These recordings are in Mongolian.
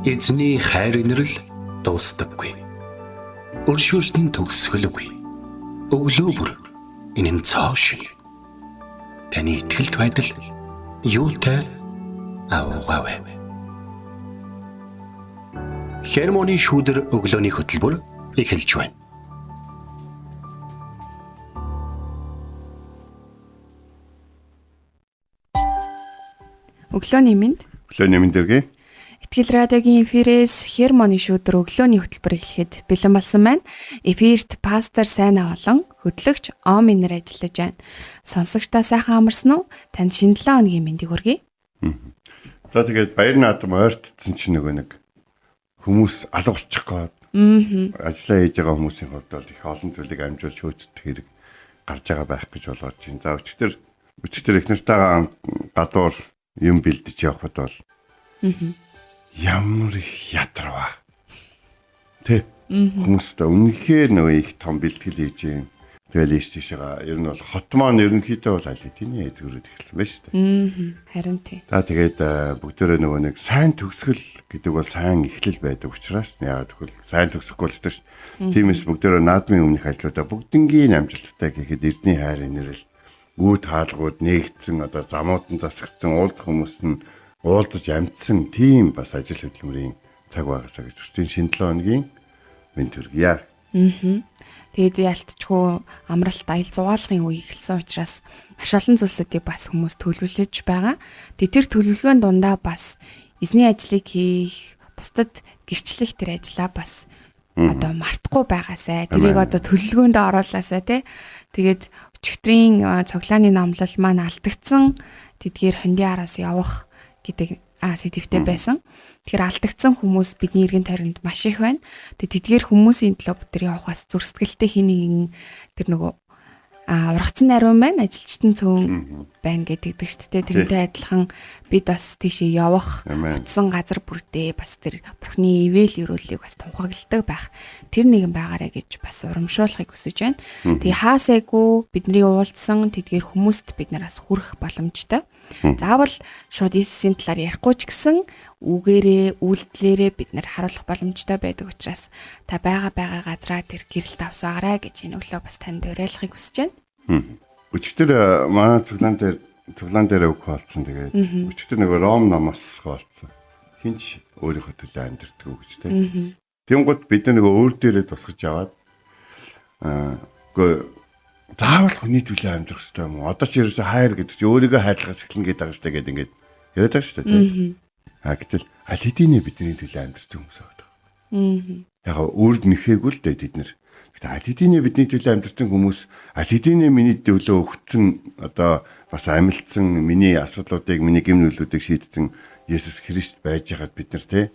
Эзний хайр инрэл дуустдаггүй. Өршөөлт нь төгсгөлгүй. Өглөө бүр энэ нь цоо шиг. Таны итгэлт байдал юутай аваагаавэ. Хермоны шүүдэр өглөөний хөтөлбөр эхэлж байна. Өглөөний мэнд. Өглөөний мэнд дэргээ. Итгэл радиогийн эфирээс Хермоны шүүдэр өглөөний хөтөлбөр эхлэхэд бэлэн болсон байна. Эфирт пастор Сайна болон хөтлөгч Оминер ажиллаж байна. Сонсогчдаа сайхан амарсан уу? Танд шинэ 7 өдрийн мэндийг хүргэе. За тэгээд баяр наадам ойртсон чинь нэг хүмүүс алгуулчих гээд ажиллаа хийж байгаа хүмүүсийн хувьд бол их олон зүйлийг амжуулж хөөцөх хэрэг гарч байгаа байх гэж болгож байна. За өчигдөр их нартайгаа гадуур юм бэлдэж явхад бол ямар их ядраа. Тэ хүмүүст үнэхээр нөгөө их том бэлтгэл хийж юм. Тэгэл ийшээгаа ер нь бол хот маань ерөнхийдөө бол аль хэдийн эзгүүрээд эхэлсэн байна шүү дээ. Харин тий. За тэгээд бүгдээрээ нөгөө нэг сайн төгсгөл гэдэг бол сайн эхлэл байдаг учраас яагаад гэвэл сайн төгсөхгүй болдог шүү дээ. Тиймээс бүгдээрээ наадмын өмнөх ажлуудаа бүгднгийн амжилттай гэхэд эзний хайр инрэл үүд хаалгууд нэгдсэн одоо замууд нь засагдсан уулзах хүмүүс нь уулзаж амжсан тийм бас ажил хөдөлмөрийн цаг байгаасаа гэж үстэй шинэ 7 өдрийн мэнд хүргье. Тэгээд ялтчгүй амралт аял зугаалгын үе эхэлсэн учраас маш олон зүйлсүүдийг бас хүмүүс төлөвлөж байгаа. Тэр төлөвлөгөөний дундаа бас эзний ажлыг хийх, бусдад гэрчлэх тэр ажлаа бас одоо мартахгүй байгаасай. Тэрийг одоо төлөвлөгөөнд оруулаасай тий. Тэгээд өчигдрийн цоглааны номлол маань алдагдсан. Тэдгээр хөндийн араас явах гэдэг сэдвтэй байсан. Тэгэхээр алдагдсан хүмүүс бидний эргэн тойронд маш их байна. Тэдгээр хүмүүсийн төлөө бид явахаас зүрстгэлтэй хэнийг тэр нөгөө ургацсан нарийн байна, ажилчтан цөөн байна гэдэг шүү дээ. Тэрнтэй адилхан бид бас тийшээ явах, утсан газар бүрдээ бас тэр бурхны ивэл өрөөлийг бас тунхагладаг байх. Тэр нэгэн байгаарэ гэж бас урамшуулахыг хүсэж байна. Тэгээ хаасайгүй бидний уулзсан тэдгээр хүмүүст бид нараас хүрэх боломжтой. Заавал шууд Иесусийн талаар ярихгүй ч гэсэн үгээрээ, үйлдэлээрээ бид нар харуулах боломжтой байдаг учраас та байгаа газраа тэр гэрэлт авсаагаарай гэж энэ өглөө бас танд уриалахыг хүсэж байна. Өчигдөр манай цуглаан дээр үг хаалцсан. Тэгээд өчигдөр нэг Ром номоос хаалцсан. Хинч өөрийнхөө төлөө амьдэрдэг үү гэж тийм. Тэнгууд бид нэг өөр дээрээ тусгаж аваад заавал хүний төлөө амьдрах хэрэгтэй юм уу? Одоо ч ерөөсөө хайр гэдэг чинь өөрийгөө хайрлахаас эхэлнэ гэдэг байгаа шүү дээ ингээд яриад байгаа шүү дээ тийм. Гэтэл аль хэдийнэ бидний төлөө амьдрсан хүмүүс байдаг. Яг өөрд нэхээгүй л дээ бид нэр. Гэтэ аль хэдийнэ бидний төлөө амьдрсан хүмүүс аль хэдийнэ миний төлөө өгцөн одоо бас амилцсан миний асуудлуудыг миний гэмнүүлүүдийг шийдсэн Есүс Христ байж байгаад бид нар тий.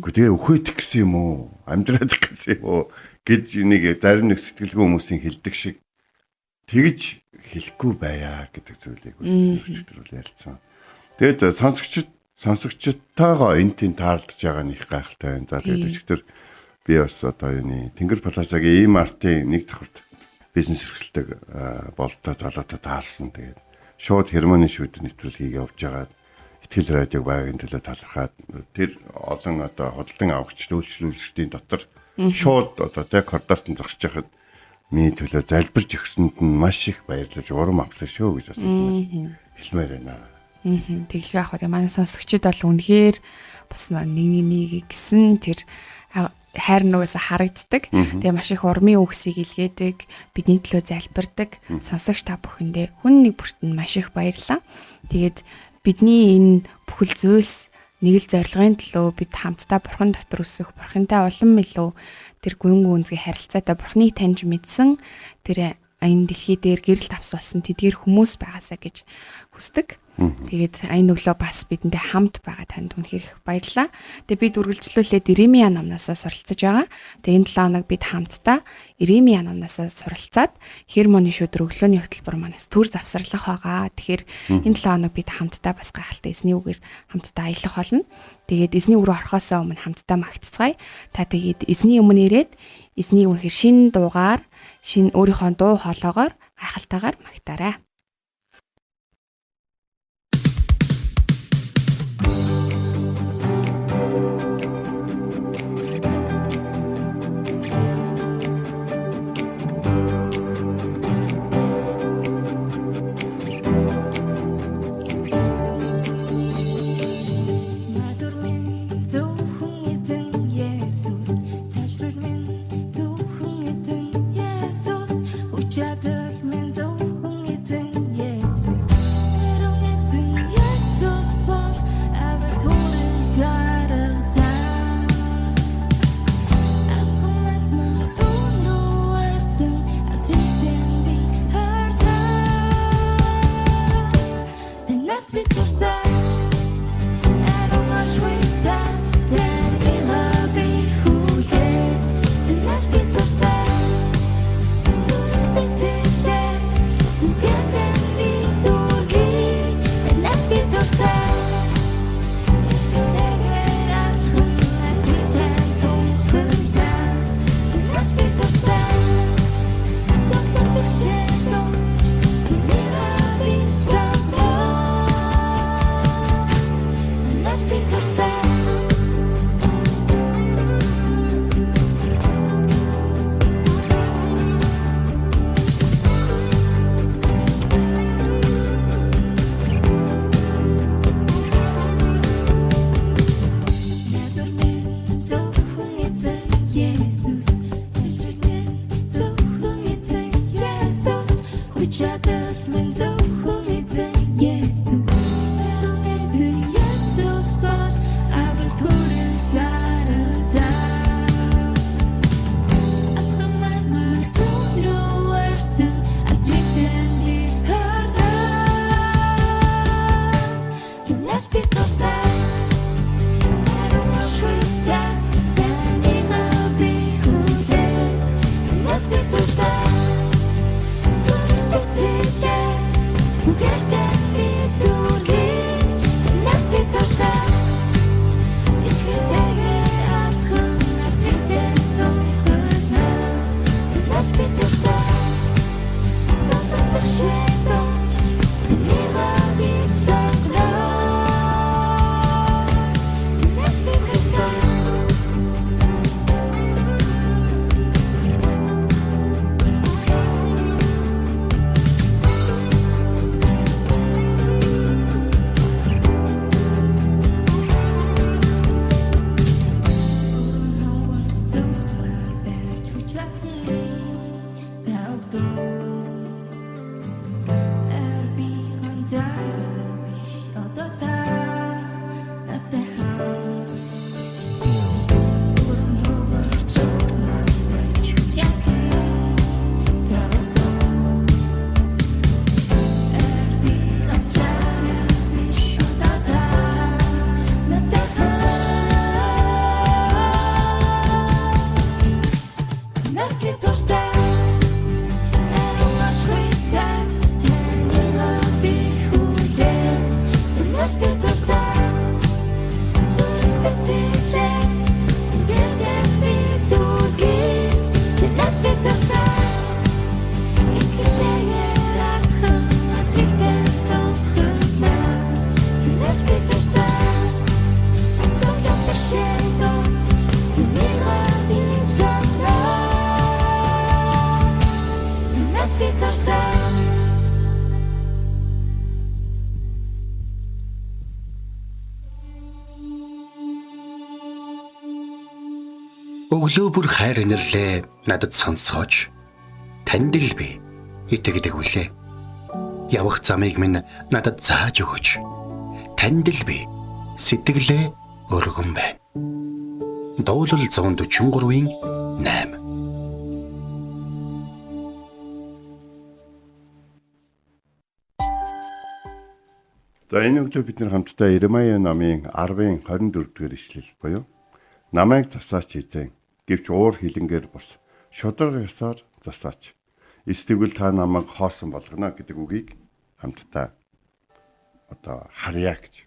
Гэхдээ өхөөдөх гэсэн юм уу? Амьдраад гэсэн юм уу? Гэж нэг зарим нэг сэтгэлгүй хүмүүсийн хэлдэг шиг тэгж хэлэхгүй байя гэдэг зүйлийг өчигдөр ярилцсан. Тэгээд сонсогчтойгоо энэ тийм таарлаж байгаа нь их гайхалтай байна. За тэгээд өчигдөр би бас одоо энэ Тэнгэр Плазагийн E-Mart-ийн нэг давхарт бизнес эрхлэлтэй бололтой залуутай таарсан. Тэгээд шууд Хермоны шүүдэр нэвтрүүлгийг явуулж байгаад Итгэл радиог багийн төлөө талархаад тэр олон одоо худалдан авагч үйлчлүүлэгчдийн дотор шууд одоо тэг коридорт нь зогсож байхад миний төлөө залбирч өгсөнд нь маш их баярлаж урам авсан шүү гэж бас хэлмээр байна. Тэглээ яг хөө манай сонсогчид бол үнэхээр бас нэг гисэн тэр хайр нүгээс харагддаг. Тэгээ маш их урмын үгсийг илгээдэг, бидний төлөө залбирдаг. Сонсогч та бүхэндээ хүн нэг бүртэн маш их баярлалаа. Тэгээд бидний энэ бүхэл зүйлс нэг л зорилгын төлөө бид хамтдаа бурхан дотор өсөх, бурхантай улам илүү тэр гүн гүнзгий харилцаатай бурхныг таньж мэдсэн тэр энэ дэлхий дээр гэрэлт авсан тэдгээр хүмүүс байгаасаа гэж хүсдэг. Тэгээд энэ өглөө бас бидэнтэй хамт байгаа танд үнэхээр их баярлалаа. Тэгээд бид үргэлжлүүлээд Иремья номноос суралцаж байгаа. Тэгээд энэ 7 хоног бид хамтдаа Иремья номноос суралцаад Хермоны шүүдэр өглөөний хөтөлбөр манаас төр завсарлах байгаа. Тэгэхээр энэ 7 хоног бид хамтдаа бас гайхалтай эзний үгээр хамтдаа аялах болно. Тэгээд эзний үгээр орохоос өмнө хамтдаа магтцгаая. Та тэгээд эзний өмнө ирээд эзний үнэхээр шинэ дуугаар, шинэ өөрийнхөө дуу хоолоогоор гайхалтайгаар магтаарай. Өглөө бүр хайр инэрлээ надад сонсгооч. Танд л би итгэдэг үлээ. Явах замыг минь надад зааж өгөөч. Танд л би сэтгэлээ өргөн байна. Дуулал 143-ийн 8. За энэ өглөө бид нар хамтдаа Иремая номын 10-ын 24-р ишлэл буюу намайг засаач эзэн гэвч уур хилэнгээр бус шударга ясаар засаач эсдэгвэл та намайг хоосон болгоно гэдэг үгийг хамтдаа одоо харьяа гэж.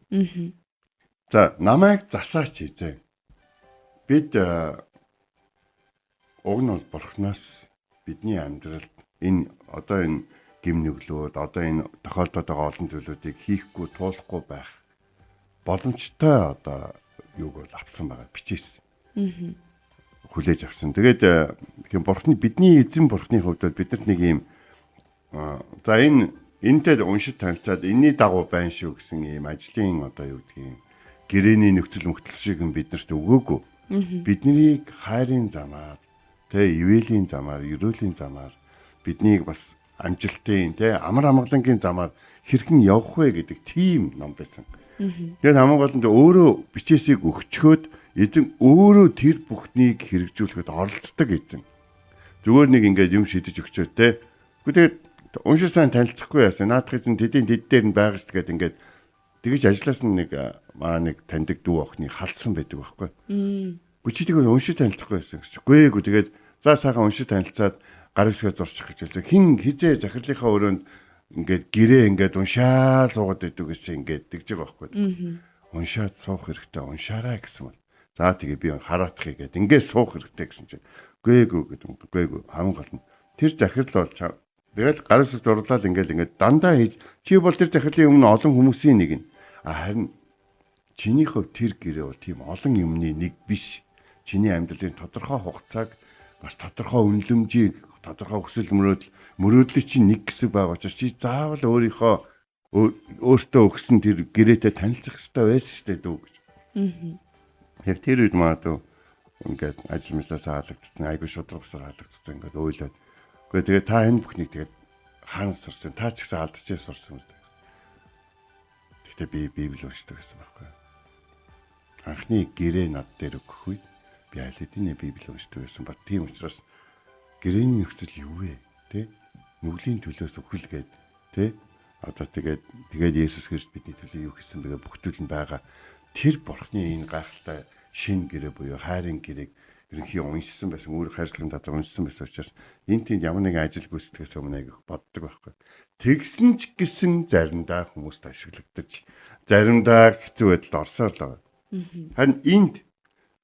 За намайг засаач эзэн. Бид уг нь бурхнаас бидний амьдралд энэ гим нүглүүд одоо энэ тохиолдоод байгаа олон зүйлүүдийг хийхгүй туулахгүй байх боломжтой одоо юуг бол авсан байгаа бичээс. Хүлээж авсан. Тэгээд бидний эзэн бурхны хувьд бидэрт нэг юм за энэтэй уншиж танилцаад энэний дагуу байна шүү гэсэн ийм ажлын одоо юу гэдгийг гэрээний нөхцөл шиг биднэрт өгөөгүй. Биднийг хайрын замаар ивэл замаар ерөөлийн замаар биднийг бас амжилтын амар амгалангийн замаар хэрхэн явах вэ гэдэг тийм ном байсан. Тэгээд хамгийн гол нь өөрөө бичээсийг өгчхөөд эзэн өөрөө тэр бүхнийг хэрэгжүүлэхэд оролцдог эзэн. Зүгээр нэг ингээд юм шийдэж өгчөө те. Тэгээд уншиж сайн танилцахгүй яасан. Наадах эзэн тэдний дээр нь байгаа ш гэдэг ингээд тэгэж ажилласан нэг нэг таньдаг дүү охины халсан байдаг байхгүй. Чи тэгээ уншиж танилцахгүй байсан гэж. Үгүй тэгээд за сайхан уншиж танилцаад гар хэсгээ зурчих гэж хэлсэн. Хин хизээ захирлынхаа өрөөнд ингээд гэрээ ингээд уншаал суугаад байдаг гэсэн ингээд тэгж байгаа байхгүй. Уншаад суух хэрэгтэй уншаарай гэсэн бол. За тэгээ би хараатахыг гээд ингээд суух хэрэгтэй гэсэн чинь. Үгүй хамгийн гол нь тэр захирал бол тэгэл гар хэсэг зурлаад ингээд дандаа хийж чи бол тэр захирлын өмнө олон хүмүүсийн нэг нь. Харин чиний хувь тэр гэрээ бол тийм олон юмны нэг биш. Чиний амьдралын тодорхой хугацааг бас тодорхой үнэлэмжийг тодорхой хүсэл мөрөөдлийн чинь нэг хэсэг байгаа учраас чи заавал өөртөө өгсөн тэр гэрээтэй танилцах хэрэгтэй байсан шүү дээ дүү гэж. Яг тэр үед магадгүй ингээд ажил мэтлээс хаалгагдсан, айгүй шудрагсаар хаалгагдсан ингээд ойлоод. Гэхдээ тэгээ та энэ бүхнийг тэгээд хаанаас сурсан? Та ч гэсэн алдчихээ сурсан үү? Гэхдээ би Библи уншдаг гэсэн байхгүй. Анхны гэрээ над дээр өгөх үед би аль хэдийн Библи уншдаг байсан ба тийм учраас гэрээний нөхцөл юу вэ? Тэ? Нүглийн төлөөс өхөлгээд тэ? Одоо тэгээд Есүс Христ бидний төлөө юу хийсэн бэ? Бүх зүйл нь байгаа. Тэр бурхны энэ гайхалтай шин гэрээ буюу хайрын гэрээг ерөнхий уншсан байсан, өөр хайрцагын дотор уншсан байсан учраас энэ тийм ямар нэгэн ажил гүйцэтгэхээс өмнө аяг боддог байхгүй. Тэгсэн ч гэсэн заримдаа хүмүүст ашиглагдаж, заримдаа хэцүү байдалд орсоор л байгаа. Харин энд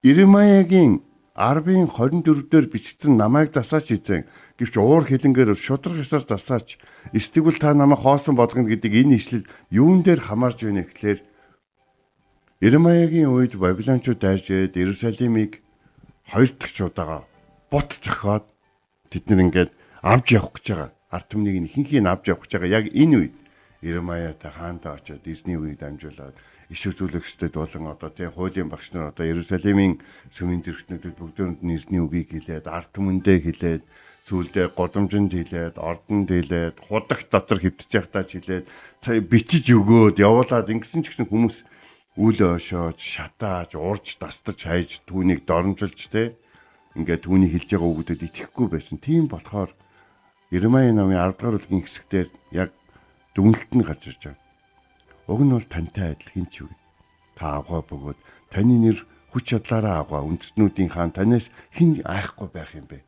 Иремаягийн 10-ын 24 дээр бичсэн намайг засаач эзэн гэвч уур хилэнгээр шудраг ёсоор засаач эсвэл та намайг хоосон болгоно гэдэг энэ ишлэл юун дээр хамаарж байна гэхлээр Иремаягийн үед Бабилончууд дайрж ирээд Иерусалимыг 2 дахь удаага бут зохиод тэд нэр ингээд авч явах гэж байгаа. Ард түмнийг нь ихэнхийг авч явах гэж байгаа. Яг энэ үед Иремаятай хаантаа очоод эзний үеийг дамжуулаад иш үзүүлэгчдэд болон одоо тий хуулийн багш нар одоо Иерусалимийн сүмийн зэрэгтнүүдэд бүгдөөнд нь эзний үгийг хэлээд ард түмэндээ хэлээд сүүлдээ годомжинд хэлээд ордонд хэлээд худагт дотор хэвтэж явахтаа хэлээд бичиж өгөөд явуулаад ингэсэн ч гэсэн хүмүүс үл өшөөж шатааж урж дастаж хайж түүнийг доромжилж те ингээд түүний хэлж байгаа үгүүдэд итгэхгүй байсан. Тийм болохоор Иремая намын 10 дугаар бүлгийн хэсэгтэр яг дүгнэлт нь гарч ирж байгаа. Уг нь бол тантай адил хин ч юу. Та авгаа бөгөөд таны нэр хүч чадлаараа авгаа үндэстнүүдийн хаан танаас хин айхгүй байх юм бэ?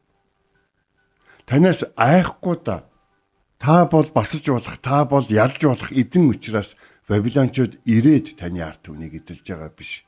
Танаас айхгүй да. Та бол басаж болох, та бол ялж болох эзэн учраас Бабилончууд ирээд таны ард түмнийг эдэлж байгаа биш.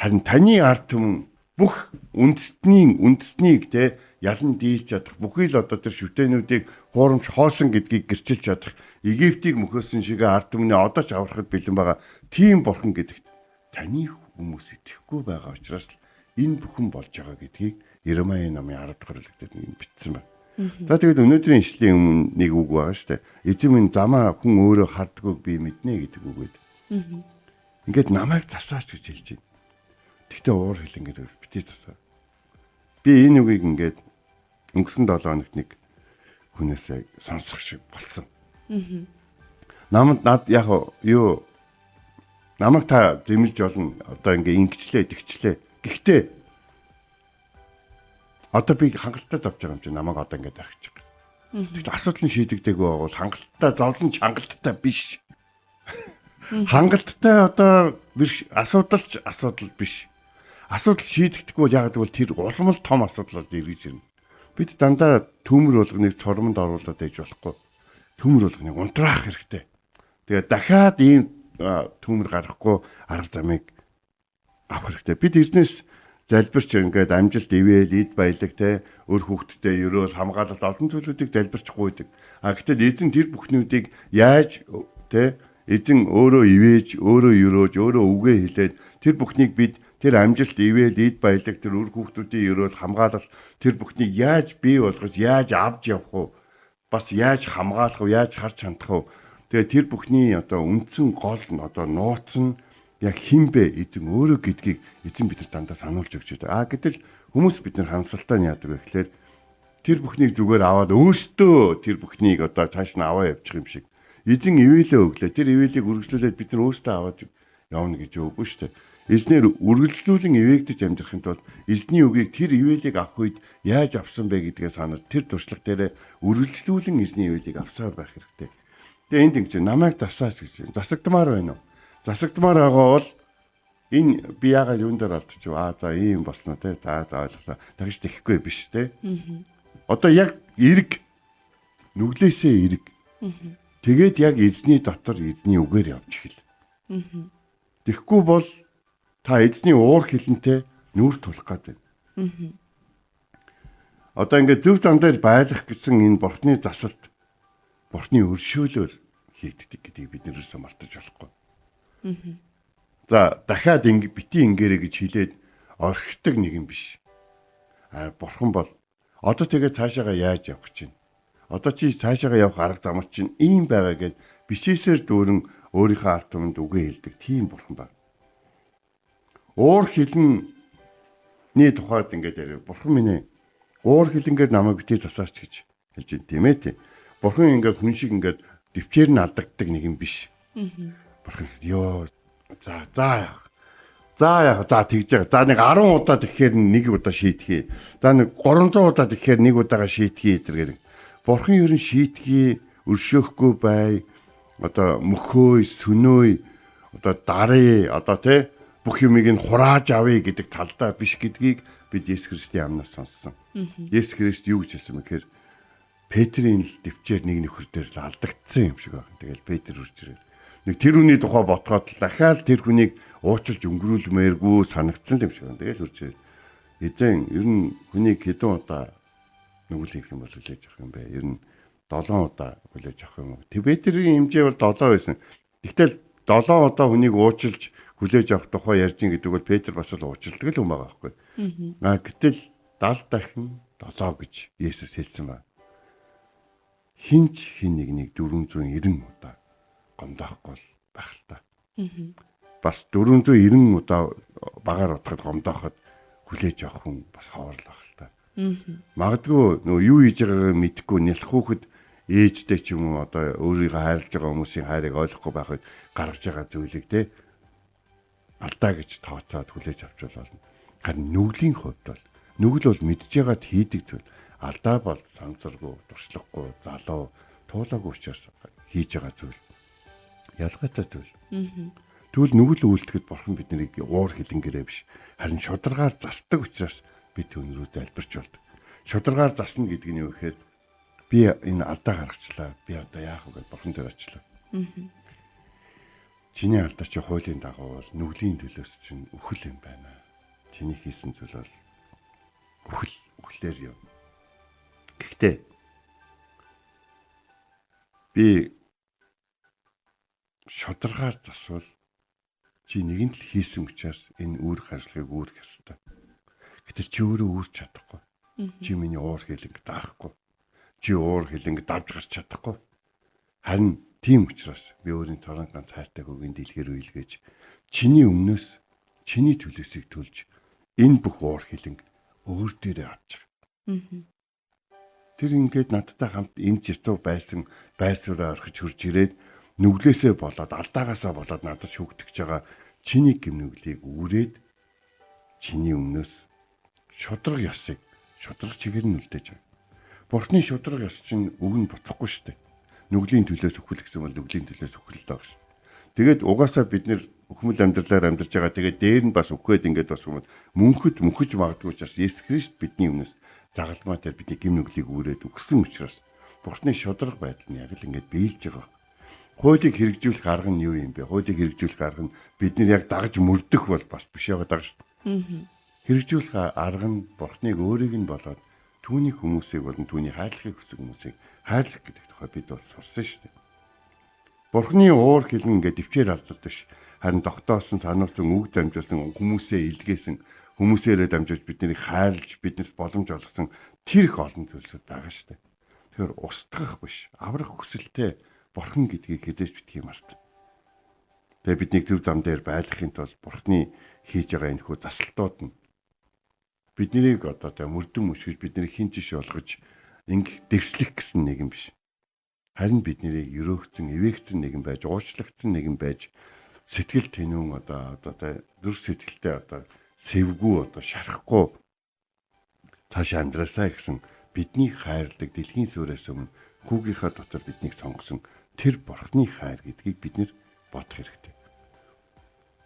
Харин таны ард түмэн бүх үндэстнийг те ялан дийлж чадах, бүхий л одоо тэр шүтэнүүдийг хуурамч хоосон гэдгийг гэрчилж чадах, Египтийг мөхөөсөн шиг ард түмнээ одоо ч аврахад бэлэн байгаа. Тийм бурхан гэдэгт таны хүмүүс итгэхгүй байгаа учраас энэ бүхэн болж байгаа гэдгийг Иремая намын 10 дугаар бүлэгтэр бичсэн байна. За тэгээд өнөөдрийн ишлэлийн өмнө нэг үг байгаа шүү дээ. Эзэн минь замаа хүн өөрөө хардгүйг би мэднэ гэдэг үг байд. Ингээд намайг засаач гэж хэлж байна. Тэгтээ уур хилэнгээр битээ засаа. Би энэ үгийг ингээд өнгөрсөн 7 хоногт нэг хүнээсээ сонсох шиг болсон. Над яг юу намайг та зэмлж болно. Одоо ингээд ингэчлээ, тэгчлээ. Гэхдээ одоо би хангалттай зовж байгаа юм чи намайг одоо ингээд архиж байгаа. Тэгвэл асуудал нь шийдэгдээгүй бол хангалттай зовлон ч хангалттай биш. Хангалттай одоо асуудал биш. Асуудал шийдэгдэхгүй бол яг гэвэл тэр улам л том асуудал эргэж ирнэ. Бид дандаа төмөр болгоныг цормонд оруулаад ээж болохгүй. Төмөр болгоныг унтраах хэрэгтэй. Тэгээд дахиад ийм төмөр гарахгүй арга замыг авах хэрэгтэй. Бид эзнээс залбирч ингээд амжилт ивэл эд баялаг те өр хүүхдтэй ерөөл хамгаалалт олон зүйлүүдийг залбирч гуйдаг. Гэтэл эзэн тэр бүхнүүдийг яаж те эзэн өөрөө ивэж, өөрөө ерөөж, өөрөө үгээ хэлээд тэр бүхнийг бид тэр амжилт ивэл эд баялаг тэр өр хүүхдүүдийн ерөөл хамгаалалт тэр бүхнийг яаж бий болгож, яаж авч явах вэ? Бас яаж хамгаалах вэ? Яаж харж хандах вэ? Тэгээ тэр бүхний одоо үндсэн гол нь одоо нууц нь яг хин бэ эзэн өөрөө гэдгийг эзэн бидэнд дандаа сануулж өгч байдаг. Гэтэл хүмүүс бид нар харамсалтай нь яадаг вэ гэхээр тэр бүхнийг зүгээр аваад өөртөө тэр бүхнийг одоо цааш нь аваа явчих юм шиг. Эзэн ивэлээ өглөө. Тэр ивэлийг үргэлжлүүлээд бид нар өөртөө аваад явна гэж үгүй шүү дээ. Эзнэр үргэлжлүүлэн ивэгдэж амьдрахын тулд эзний үгийг тэр ивэлийг авах үед яаж авсан бэ гэдгээ санаад тэр туршлага дээрээ үргэлжлүүлэн эзний ивэлийг авсаар байх хэрэгтэй. Тэгээ энд ингэж намайг засаач гэж засагдмаар байна уу? засагдмаар байгаа бол энэ би яагаад юун дээр алдчих вэ? За ийм болсноо те. За ойлголоо. Тэгж тэхгүй биш те. Одоо яг эрг нүглээсээ эрг. Тэгээд яг эзний дотор эзний үгээр явж эхэл. Тэгэхгүй бол та эзний уур хилэнтэй нүүр тулах гэдэг. Одоо ингээд зөв зам дээр байлах гэсэн энэ бурхны засалт бурхны өршөөлөөр хийгддэг гэдгийг бид нэрээс мартаж болохгүй. За дахиад бити ингээрэй гэж хэлээд орхидог нэг юм биш. Бурхан бол одоо тэгээд цаашаага яаж явах чинь? Одоо чи цаашаага явах арга замч чинь ийм байгаа гэд бишээсээр дүүрэн өөрийнхөө ард түмэнд үгээ хэлдэг тийм бурхан байна. Уур хилэнний тухайд ингээд яриа. Бурхан минь ээ уур хилэнгээр намайг битгий засаач гэж хэлж байна тийм ээ тий. Бурхан ингээд хүн шиг ингээд дэвчээр нь алдагддаг нэг юм биш. Бурхан ёо за тэгж байгаа. За нэг 10 удаа тэгэхээр нэг удаа шийтгэе. За нэг 300 удаа тэгэхээр нэг удаага шийтгэе гэдэг. Бурхан ер нь шийтгэе, өршөөхгүй бай. Одоо мөхөөй, сүнөөй, одоо даръя, одоо тий бүх юмыг нь хурааж авъя гэдэг талдаа биш гэдгийг бид Есүс Христийн амнаас сонссон. Есүс Христ юу гэж хэлсэн бэ гэхээр Петрийн л дэвчээр нэг нөхөр дээр л алдагдсан юм шиг байна. Тэгэл Петр үрж ирээд нэг тэр хүний тухай ботхоод дахиад тэр хүнийг уучлж өнгөрүүлмээргүй санагдсан юм шиг байна. Тэгэл үрж ирээд эзэн ер нь хүнийг хэдэн удаа нүглэх юм бол хүлээж авах юм бэ? Ер нь 7 удаа хүлээж авах юм уу? Тэг Петрийн хэмжээ бол 7 байсан. Тэгтэл 7 удаа хүнийг уучлж хүлээж авах тухай ярьж ин гэдэг бол Петр бас л уучилдаг л юм байгаа байхгүй. Гэтэл 70 дахин 7 гэж Есүс хэлсэн байна. Хинч хин нэг 490 удаа гомдоохгүй байх л та. Бас 490 удаа багаар утгад гомдооход хүлээж авах хүн бас ховорлох л та. Магадгүй нөө юу хийж байгааг мэдэхгүй нялх хүүхэд ээжтэй ч юм уу одоо өөрийгөө хайрлаж байгаа хүмүүсийн хайрыг ойлгохгүй байхад гаргаж байгаа зүйлийг те алдаа гэж тооцоод хүлээж авч болно. Харин нүглийн хувьд бол нүгэл бол мэдж байгаад хийдэг зүйл. Алдаа бол санамсаргүй, туршлахгүй, залуу, туулаагүй учраас хийж байгаа зүйл. Ялгаатай зүйл. Тэгвэл нүгэл үйлдэхэд бурхан биднийг уур хилэнгэрээ биш, харин шударгаар засдаг учраас бид түүнрүү залбирч болдог. Шударгаар засна гэдэг нь юу гэхээр би энэ алдаа гаргачлаа. Би одоо яах вэ гэж бурхан дээр очлоо. Чиний алдаа чи хуулийн дагуу бол нүглийн төлөөс чинь үхэл юм байна. Чиний хийсэн зүйл бол үхлээр юм. Гэхдээ би шударгаар засвал чи нэгэн л хийсэн учраас энэ үүрэг хариуцлагыг үүрэх ёстой. Гэтэл чи өөрөө үүрч чадахгүй. Чи миний уур хилэнг даахгүй. Чи уур хилэнг давж гарч чадахгүй. Харин тийм учраас би өөрийн цорын ганц хайртай гүгийн дэлгэр үйлгээж чиний өмнөөс чиний төлөөсийг төлж энэ бүх уур хилэнг өөр дээрээ авч байгаа. Тэр ингээд надтай хамт энэ жиртүү байсан байрсураа орхиж хурж ирээд нүглээсээ болоод алдаагаасаа болоод надад шүгдэж байгаа чиний гимнүглийг үрээд чиний өмнөөс шудраг ёсыг шудраг чигээр нь үлдээж байна. Бурхны шудраг ёс чинь үг нь буцахгүй шүү дээ. Нүглийн төлөөс өхөл гэсэн бол нүглийн төлөөс өхөл л байгаа шүү. Тэгээд угаасаа бид нэр өхмөл амьдралаар амьдарч байгаа. Тэгээд дээр нь бас өгөхөд ингээд бас мөнхөд мөнхөж магадгүй учраас Есүс Христ бидний өмнөөс загалмаа дээр бидний гимнүглийг үрээд өгсөн учраас Бурхны шудраг байдал нь яг л ингээд биелж байгаа. Хуулийг хэрэгжүүлэх арга нь юу юм бэ? Хуулийг хэрэгжүүлэх арга нь бид нар яг дагаж мөрдөх бол бас биш байгаа даа шүү. Хэрэгжүүлэх арга нь Бурхныг өөрийг нь болоод түүний хүмүүсийг болон түүний хайрлахыг хүсэх хүмүүсийг хайрлах гэдэг тухай бид бол сурсан шүү дээ. Бурхны уур хилэн ингээд дэвчээр алддаг ш. Харин тогтоосон, сануулсан, үг дамжуулсан, хүмүүсээ илгээсэн, хүмүүсээрээ дамжуулж биднийг хайрлж, биднээс боломж олгосон тэр их олон зүйлсүүд байгаа шүү дээ. Тэгэхээр устгах биш, аврах хүсэлтэй Бурхан гэдгийг хэзээ ч битгий март. Тэгээ бидний зөв зам дээр байлгахын тулд Бурханы хийж байгаа энэ хүү засалтууд нь биднийг одоо мөрдөн мөшгөж биднийг хин чиш болгож инг дэвслэх гэсэн нэг юм биш. Харин биднийг өрөөгцөн, эвээгцэн нэгэн байж, уучлагдсан нэгэн байж, сэтгэл тэнүүн одоо зүрх сэтгэлтэй одоо сэвгүй одоо шарахгүй цааш амьдрасаа гэсэн бидний хайрладаг дэлхийн сүрээс өмнө хүүгийнхаа дотор биднийг сонгосон тэр Бурхны хайр гэдгийг бид нэр бодох хэрэгтэй.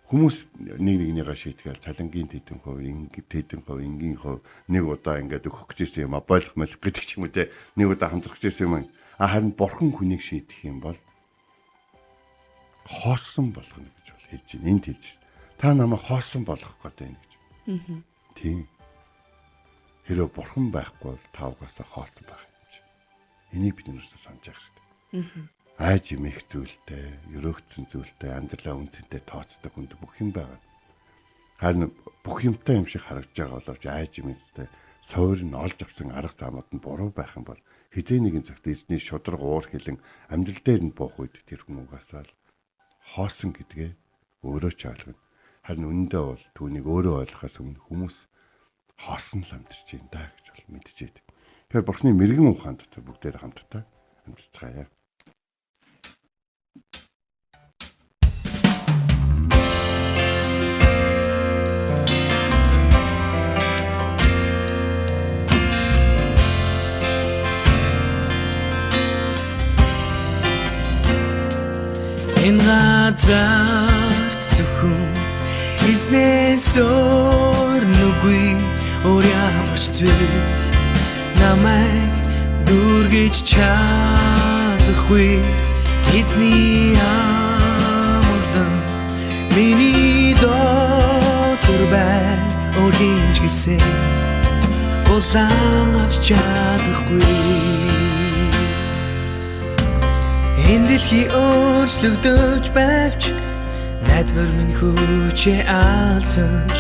Хүмүүс нэг нэгнийгаа шийтгэл цалингийн тэдэн хувь, энгийн хувь нэг удаа ингээд өгөх гэжсэн юм а болох гэдэг ч юм уу те. Нэг удаа хамтрах гэжсэн юм. Харин бурхан хүнийг шийдэх юм бол хоосон болгоно гэж бол хэлж байна. Энд хэлж байна. Та намайг хоосон болгох гэдэг юм гэж. Тийм. Хэрэв бурхан байхгүй бол та угаасаа хоосон байх юм чи. Энийг бид нэрсээ санаж явах хэрэгтэй. Айж имэх зүйлтэй, өрөөгдсөн зүйлтэй, амьдралаа үнцэнтэй тооцдог хүнд бүх юм байгаа. Харин бүх юмтай юм шиг харагдж байгаа боловч айж имэцтэй суур нь олж авсан арга замууд нь буруу байх юм бол хэзээ нэгэн цагт эзний шудраг уур хилэн амьдрал дээр нь буух үед тэр хүн угаасаа л хоосон гэдгээ өөрөө ч ойлгоно. Харин үнэндээ бол түүнийг өөрөө ойлгохоос өмнө хүмүүс хоосон л амьдарч юм да гэж бол мэдчихэйд. Тэгэхээр бурхны мэрэгэн ухаан дотор бүгдээр хамтдаа амьдцгаая. Энэ газарт зөвхөн эзнээс өөр нүгүй өөр ямарч зүйл намайг дүргэж чадахгүй эзний амарлан миний дотор бай өөрийн ч гэсэн улаан авч чадахгүй. Энэ дэлхий өөрчлөгдөж байвч найдвар минь хүчээ алдсанч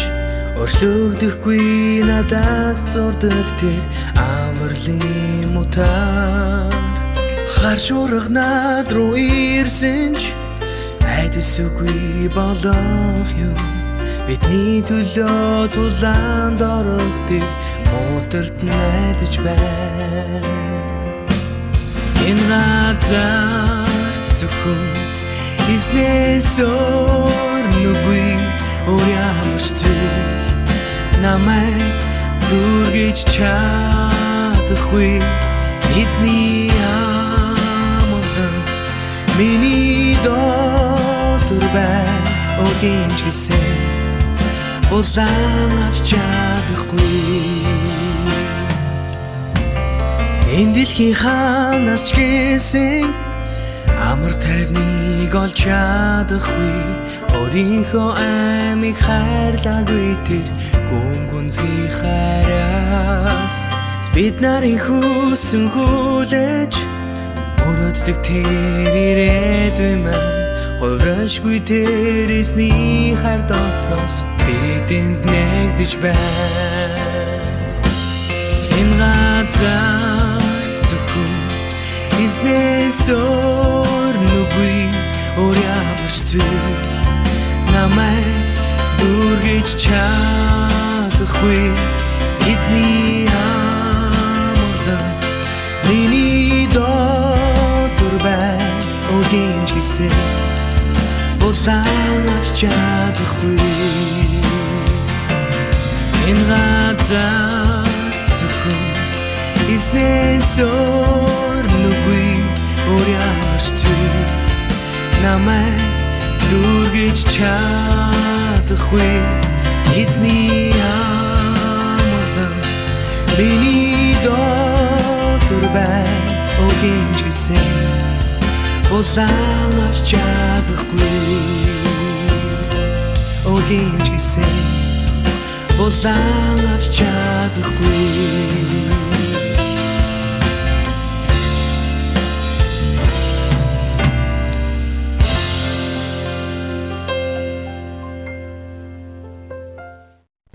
өөрчлөгдөхгүй надаас зурдаг тэр амарлын мутаар хар шуурга над руу ирсэнч айдас үгүй болох юм бидний төлөө тулаанд орох тэр мутарт найдаж байна. Энэ газарт зөвхөн эзнээс өөр нүгүй өөр ямарч зүйл намайг дүргэж чадахгүй эзний амарлан миний дотор бай өөрийн ч гэсэн улаан авч чадахгүй. Энэ дэлхийн ханаас ч гэсэн амар тайвныг олж чадахгүй өөрийнхөө амийг хайрлаагүй тэр гүнзгий хайраас бид нарын хүсэн хүлээж өрөөддөг тэр ирээдүй маань хувирашгүй тэр эзний хайр дотроос бидэнд нэгдэж байна. Энэ газарт зөвхөн эзнээс өөр нүгүй өөр ямарч зүйл намайг дүргэж чадахгүй эзний амарлан миний дотор бай өөрийн ч гэсэн улаан авч чадахгүй. Энэ газарт зөвхөн эзнээс өөр нүгүй өөр ямарч зүйл намайг дүргэж чадахгүй эзний амарлан миний дотор бай өөрийн ч гэсэн улаан авч чадахгүй өөрийн ч гэсэн улаан авч чадахгүй.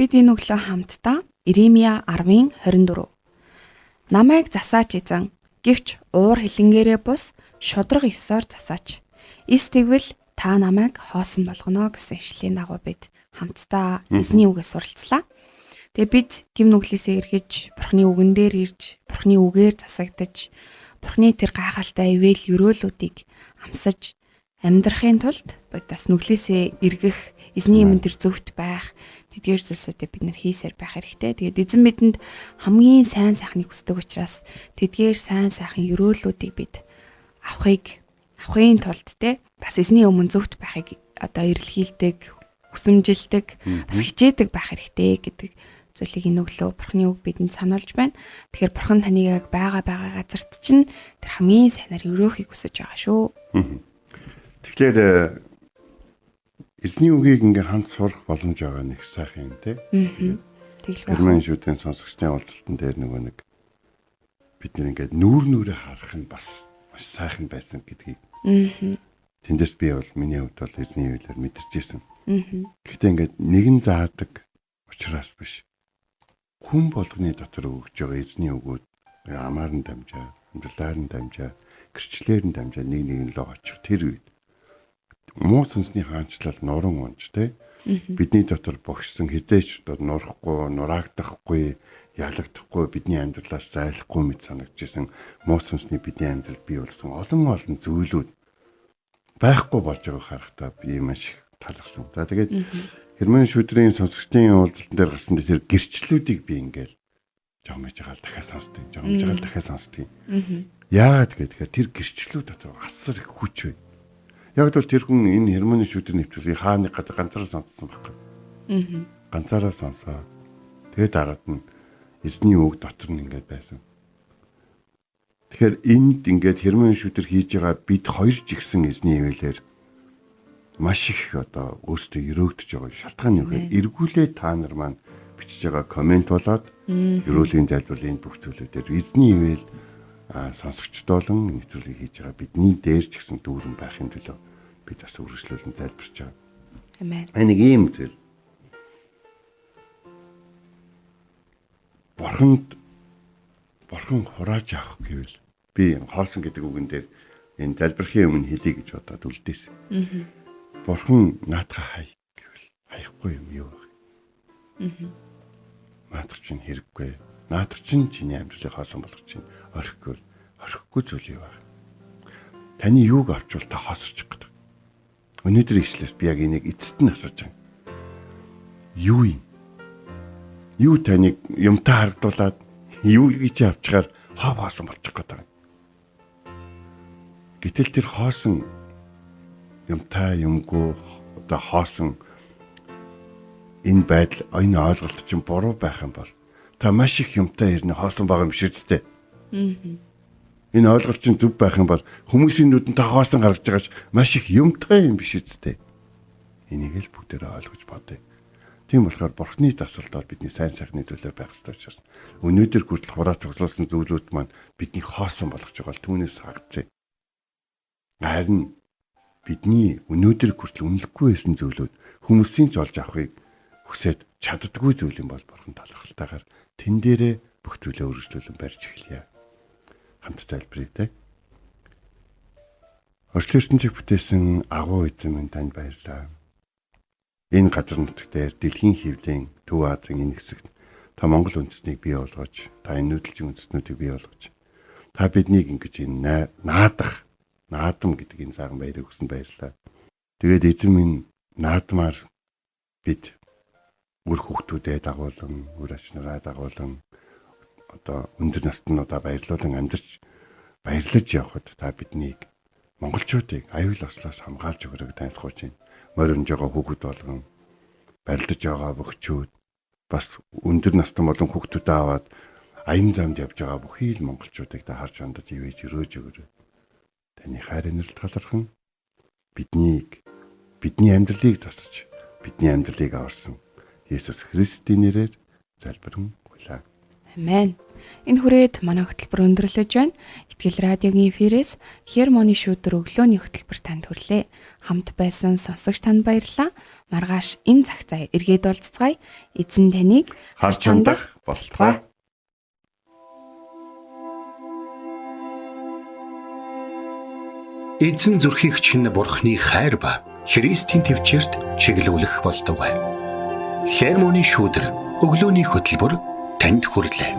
Бид энэ өглөө хамтдаа Иремья 10:24 намайг засаач эзэн гэвч уур хилэнгээрээ бус шудраг ёсоор засаач эс тэгвэл та намайг хоосон болгоно гэсэн ишлэлийн дагуу бид хамтдаа эзний үгээс суралцлаа. Тэгээ бид гим нүглээсээ эргэж бурхны үгэн дээр ирж бурхны үгээр засагдаж бурхны тэр гайхалтай ивэл өрөөлүүдийг амсаж амьдрахын тулд бид бас нүглээсээ эргэх эзний өмнө тэр зөвхт байх тэдгээр зүйлсүүдээ бид нэр хийсээр байх хэрэгтэй. Тэгээд эзэн бидэнд хамгийн сайн сайхныг хүсдэг учраас тэдгээр сайн сайхан өрөөлүүдийг бид авахын тулд те бас эзний өмнө зөвхт байхыг одоо эрэлхийлдэг хүсэмжилдэг, бас хичээдэг байх хэрэгтэй гэдэг зүйлийг энэ өглөө Бурхны үг бидэнд сануулж байна. Тэгэхээр Бурхан таныг яг байгаа газарт чинь тэр хамгийн сайнаар өрөөхийг хүсэж байгаа шүү. Тэгэхээр эзний үгийг ингээ хамт сурах боломж байгаа нэг сайхан юм те. Тэгэл Герман шүдэн сонсогчдын уулзалтан дээр нэг бид ингээ нүүрээ харах нь бас маш сайхан байсан гэдгийг. Тэндээс би бол миний хувьд бол эзний үгээр мэдэрч ирсэн. Гэхдээ ингээ нэгэн заадаг учраас биш. Хүн болгоны дотор өгж байгаа эзний үгүүд амаар нь дамжаа, амьдралаар нь дамжаа, гэрчлэлээр нь дамжаа нэг л очих тэр үед муу сүнсний хаанчлал нуран унж те бидний дотор богшсон хідээч нурахгүй, нураагдахгүй, ялагдахгүй бидний амьдралаас зайлахгүй мэт санагдчихсан муу сүнсний бидний амьдрал бий болсон олон зүйлүүд байхгүй болж байгааг харахтаа би маш их талархсан. За тэгээд Герман шүдрийн сонсогчдын уулзалтан дээр гарсан тэр гэрчлэлүүдийг би ингээл жомж байгаа дахиад сонсдгийг. Яагаад гэхээр тэр гэрчлэлүүд дотор асар их хүч бай. Яг л тэр хүн энэ Герман шүдрийн нэвтрүүлгийг хааны ганцаараа сонссон байхгүй. Ганцаараа сонсоо. Тэгээд дараад нь эзний үг дотор нь ингээд байсан. Тэгэхээр энд ингээд Герман шүдэр хийж байгаа бид хоёр ч ихсэн эзний ивэлэр маш их одоо өөртөө өрөөгдөж байгаа шалтгаан юу гэхээр эргүүлээ та нар маань бичиж байгаа комент болоод ерөөлийн тайлбарлын бүх зүйлүүдээр эзний ивэл сонсогчдоолон нэвтрүүлгийг хийж байгаа бидний дээр ч гэсэн дүүрэн байхын төлөө бид бас үргэлжлүүлэн залбирч байгаа. Амен. Нэг ийм зүйл. Бурхан хурааж авах гэвэл би хоосон гэдэг үгэн дээр энэ залбирхын өмнө хэлье гэж бодоод үлдээсэн. Бурхан наадхаа хай гэвэл хаяхгүй юм юу вэ? Наадах чинь хэрэггүй. Наадах чинь чиний амьдралыг хоосон болгож чинь орхихгүй зүйл юу вэ? Таны юуг авчвал та хоосорч байгаа. Өнөөдөр ишлээс би яг энийг эцэст нь асууж байгаа. Юу таныг юмтай харагдуулаад юу гэж авчгаар хоосон болчих гээд байгаа. Гэтэл тэр хоосон юмтай юмгүй одоо хоосон энэ байдал энэ ойлголт чинь буруу байх юм бол та маш их юмтай ирнэ хоосон байгаа юм биш үстэй. Энэ ойлголт чинь зөв байх юм бол хүмүүсийн нүдэнд та хоосон гаргаж байгаач маш их юмтай юм биш үстэй. Энийг л бүгдээрээ ойлгож бодъё. Тийм болохоор Бурхны дасалтаар бидний сайн сайхны төлөө байх ёстой учраас өнөөдөр хүртэл хураа цуглуулсан зүйлүүд маань бидний хоосон болгож байгаа л түүнээс хагацъя. Харин бидний өнөөдөр хүртэл үнэлэхгүй байсан зүйлүүд хүмүүсийн золж авахыг хүсээд чаддаггүй зүйл юм бол Бурхан талархалтайгаар тэн дээрээ бүх зүйлээ өргөжлүүлэн барьж эхлэе. Хамт залбирая те. Орчлын бүтээсэн агуу эзэн минь танд баярлалаа. Энэ газар нутаг дээр дэлхийн хэвлэлийн Төв Азийн энэ хэсэгт та Монгол үндэстнийг бий болгож, та энэ нүүдэлчин үндэстнүүдийг бий болгож, та биднийг ингэж энэ наадам гэдэг энэ сайхан баярыг өгсөн баярлалаа. Тэгээд эзэн минь наадмаар бид үр хүүхдүүдэд дагуулan, үр ач нараа дагуулan одоо өндөр настнуудаа баярлуулан баярлаж явхад та биднийг монголчуудыг аюул ослоос хамгаалж өгөрөг танилцуулж байна. Моринж байгаа хүүхэд болгон барилдаж байгаа бөхчүүд бас өндөр настан болон хүүхдүүдэд аваад аян замд явж байгаа бүхий л монголчуудыг та харж хандаж ивэж өрөөж өгөрөг. Таны хайр инэрл талархан бидний амьдралыг тасарч бидний амьдралыг аварсан Есүс Христийн нэрээр залбирэн гуйлаа. Амен. Энэ хүрээд манай хөтөлбөр өндөрлөж байна. Итгэл радиогийн эфирээс Хермоны шүүдэр өглөөний хөтөлбөр танд хүрлээ. Хамт байсан сонсогч танд баярлалаа. Маргааш энэ цаг цай эргээд уулзцгаая. Эзэн таныг харж хандах болтугай. Эзэн зүрхийг чинь Бурхны хайр ба Христийн төвчөрт чиглүүлэх болтугай. Хермоны шүүдэр өглөөний хөтөлбөр танд хүрлээ.